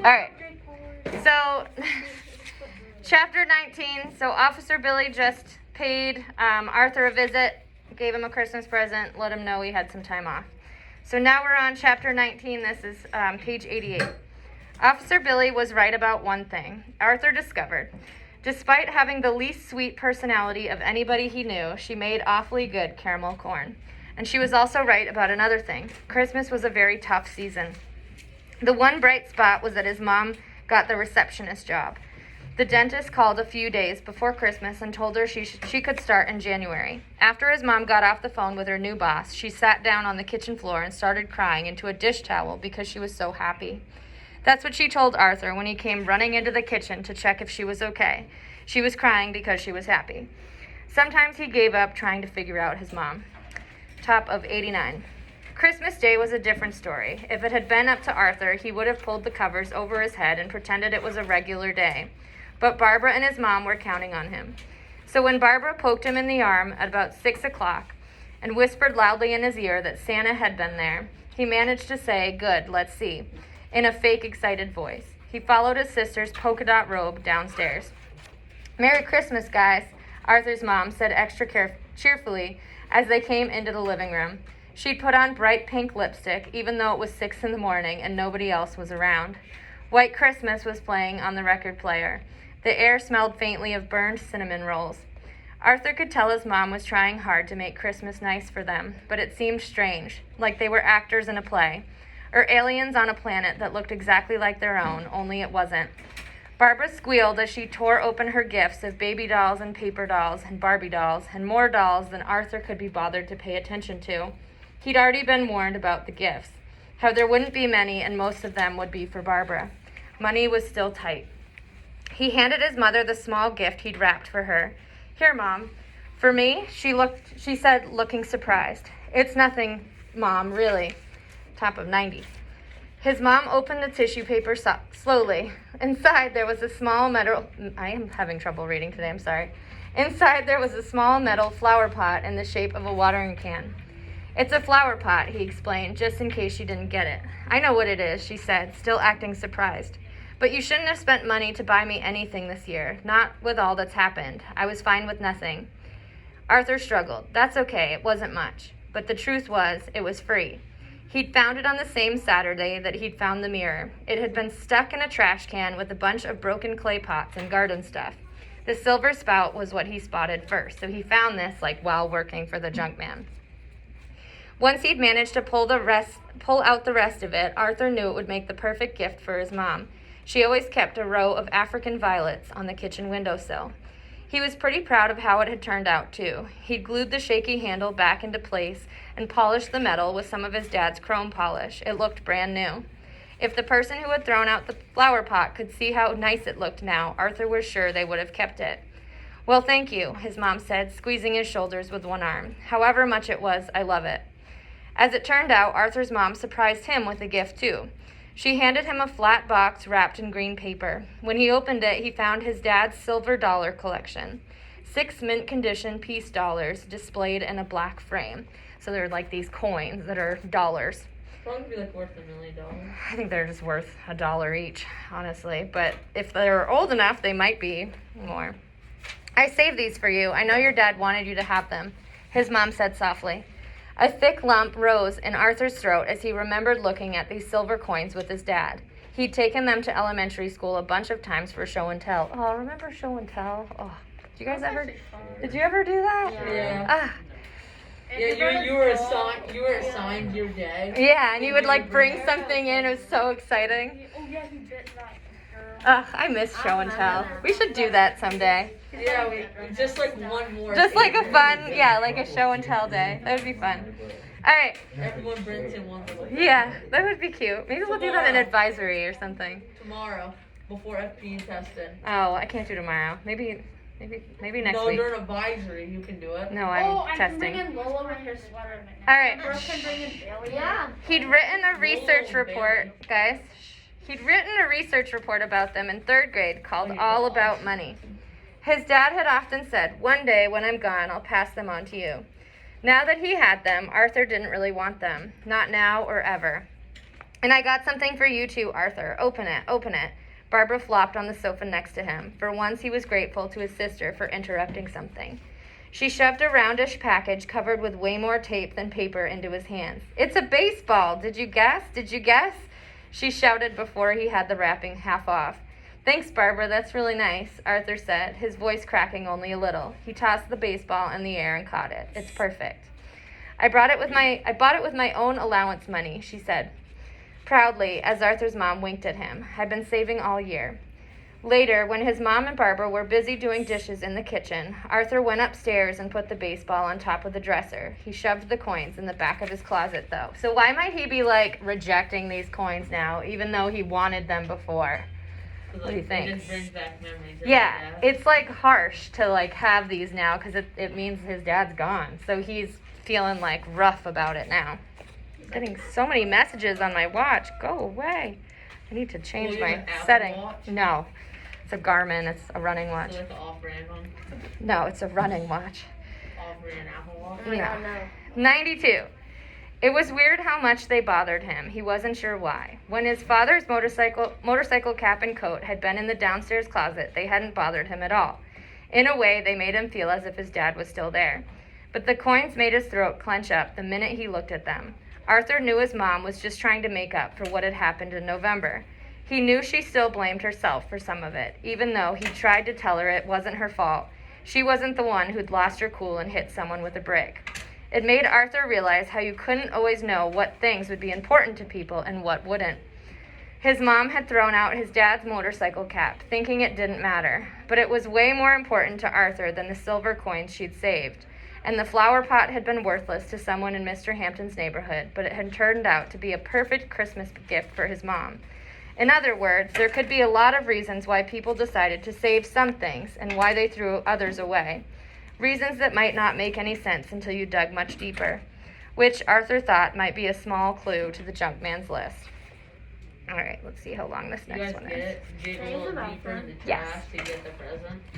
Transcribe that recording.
All right. So, chapter 19. So, Officer Billy just paid Arthur a visit, gave him a Christmas present, let him know he had some time off. So, now we're on chapter 19. This is page 88. Officer Billy was right about one thing. Arthur discovered, despite having the least sweet personality of anybody he knew, she made awfully good caramel corn. And she was also right about another thing. Christmas was a very tough season. The one bright spot was that his mom got the receptionist job. The dentist called a few days before Christmas and told her she could start in January. After his mom got off the phone with her new boss, she sat down on the kitchen floor and started crying into a dish towel because she was so happy. That's what she told Arthur when he came running into the kitchen to check if she was okay. She was crying because she was happy. Sometimes he gave up trying to figure out his mom. Top of 89. Christmas Day was a different story. If it had been up to Arthur, he would have pulled the covers over his head and pretended it was a regular day. But Barbara and his mom were counting on him. So when Barbara poked him in the arm at about 6 o'clock and whispered loudly in his ear that Santa had been there, he managed to say, "Good, let's see," in a fake excited voice. He followed his sister's polka dot robe downstairs. "Merry Christmas, guys," Arthur's mom said extra cheerfully as they came into the living room. She'd put on bright pink lipstick, even though it was 6 in the morning and nobody else was around. White Christmas was playing on the record player. The air smelled faintly of burned cinnamon rolls. Arthur could tell his mom was trying hard to make Christmas nice for them, but it seemed strange, like they were actors in a play, or aliens on a planet that looked exactly like their own, only it wasn't. Barbara squealed as she tore open her gifts of baby dolls and paper dolls and Barbie dolls and more dolls than Arthur could be bothered to pay attention to. He'd already been warned about the gifts, how there wouldn't be many and most of them would be for Barbara. Money was still tight. He handed his mother the small gift he'd wrapped for her. "Here, Mom." "For me?" she said, looking surprised. "It's nothing, Mom, really." Top of 90. His mom opened the tissue paper slowly. Inside there was a small metal... I am having trouble reading today, I'm sorry. Inside there was a small metal flower pot in the shape of a watering can. "It's a flower pot," he explained, just in case she didn't get it. "I know what it is," she said, still acting surprised. "But you shouldn't have spent money to buy me anything this year, not with all that's happened. I was fine with nothing." Arthur struggled. "That's okay, it wasn't much. But the truth was, it was free." He'd found it on the same Saturday that he'd found the mirror. It had been stuck in a trash can with a bunch of broken clay pots and garden stuff. The silver spout was what he spotted first, so he found this while working for the junk man. Once he'd managed to pull out the rest of it, Arthur knew it would make the perfect gift for his mom. She always kept a row of African violets on the kitchen windowsill. He was pretty proud of how it had turned out, too. He'd glued the shaky handle back into place and polished the metal with some of his dad's chrome polish. It looked brand new. If the person who had thrown out the flower pot could see how nice it looked now, Arthur was sure they would have kept it. "Well, thank you," his mom said, squeezing his shoulders with one arm. "However much it was, I love it." As it turned out, Arthur's mom surprised him with a gift, too. She handed him a flat box wrapped in green paper. When he opened it, he found his dad's silver dollar collection. 6 mint-condition piece dollars displayed in a black frame. So they're like these coins that are dollars. Probably be worth $1 million. I think they're just worth $1 each, honestly. But if they're old enough, they might be more. "I saved these for you. I know your dad wanted you to have them," his mom said softly. A thick lump rose in Arthur's throat as he remembered looking at these silver coins with his dad. He'd taken them to elementary school a bunch of times for show and tell. Oh, remember show and tell? Oh, did you ever do that? Yeah. Yeah, you were assigned your day. Yeah, and you would bring something in. It was so exciting. Oh yeah, he did that. I miss show and tell. We should do that someday. Yeah, just one more. Just a fun, a show and tell day. That would be fun. All right. Everyone brings in one. Yeah, that would be cute. Maybe we'll do that in advisory or something. Tomorrow, before FP testing. Oh, I can't do tomorrow. Maybe next week. No, during advisory you can do it. No, I'm I testing. can bring in Lola with her sweater. All right. Brooke can bring in Bailey. Yeah. He'd written a research report, guys. He'd written a research report about them in 3rd grade called All About Money. His dad had often said, "One day when I'm gone, I'll pass them on to you." Now that he had them, Arthur didn't really want them. Not now or ever. And I got something for you too, Arthur. Open it, open it. Barbara flopped on the sofa next to him. For once, he was grateful to his sister for interrupting something. She shoved a roundish package covered with way more tape than paper into his hands. It's a baseball. Did you guess? Did you guess? She shouted before he had the wrapping half off. Thanks, Barbara. That's really nice, Arthur said, his voice cracking only a little. He tossed the baseball in the air and caught it. It's perfect. I bought it with my own allowance money, she said proudly, as Arthur's mom winked at him. I've been saving all year. Later, when his mom and Barbara were busy doing dishes in the kitchen, Arthur went upstairs and put the baseball on top of the dresser. He shoved the coins in the back of his closet, though. So why might he be, rejecting these coins now, even though he wanted them before? What do you think? It just brings back memories. Yeah, it's, harsh to, have these now because it means his dad's gone. So he's feeling, rough about it now. Getting so many messages on my watch. Go away. I need to change Well, you my have an Apple setting. Watch? No. It's a Garmin. It's a running watch. So like the off-brand one? No, it's a running watch. Off-brand Apple Watch? I don't know. 92. It was weird how much they bothered him. He wasn't sure why. When his father's motorcycle cap and coat had been in the downstairs closet, they hadn't bothered him at all. In a way, they made him feel as if his dad was still there. But the coins made his throat clench up the minute he looked at them. Arthur knew his mom was just trying to make up for what had happened in November. He knew she still blamed herself for some of it, even though he tried to tell her it wasn't her fault. She wasn't the one who'd lost her cool and hit someone with a brick. It made Arthur realize how you couldn't always know what things would be important to people and what wouldn't. His mom had thrown out his dad's motorcycle cap, thinking it didn't matter, but it was way more important to Arthur than the silver coins she'd saved. And the flower pot had been worthless to someone in Mr. Hampton's neighborhood, but it had turned out to be a perfect Christmas gift for his mom. In other words, there could be a lot of reasons why people decided to save some things and why they threw others away. Reasons that might not make any sense until you dug much deeper, which Arthur thought might be a small clue to the junk man's list. All right, let's see how long this You next guys one get is. it? Dig a Thanks little about deeper in the Yes. trash to get the present.